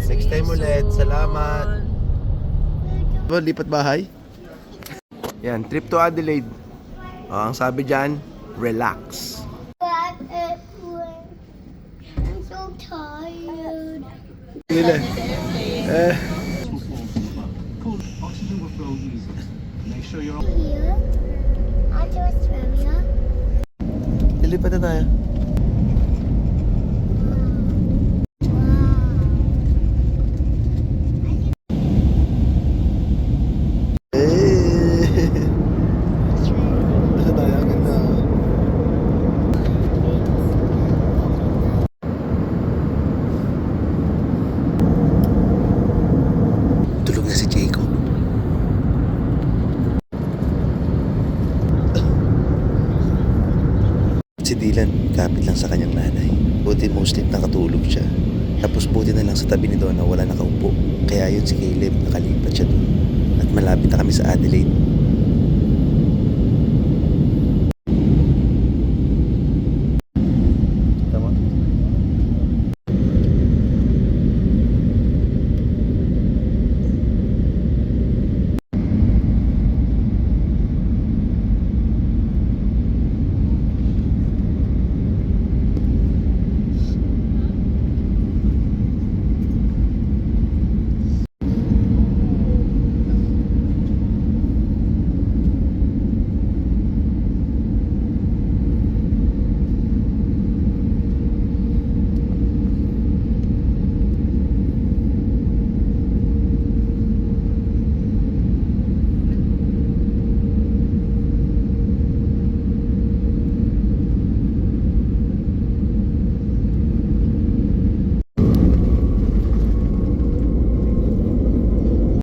Next time ulit. Salamat. Lipat bahay? Yan, trip to Adelaide. Ang sabi dyan, relax. I'm so tired. Nila. Oxygen will flow easy. Make sure you're Here, out to Australia. Lilipat na tayo. Nasa tayo, ang ganda. Tulog na si Jacob. Si Dylan, kapit lang sa kanyang nanay. Buti mostly nakatulog siya. Tapos buti na lang sa tabi ni Donna wala nakaupo. Kaya yun si Caleb, nakalipat siya doon. At malapit na kami sa Adelaide.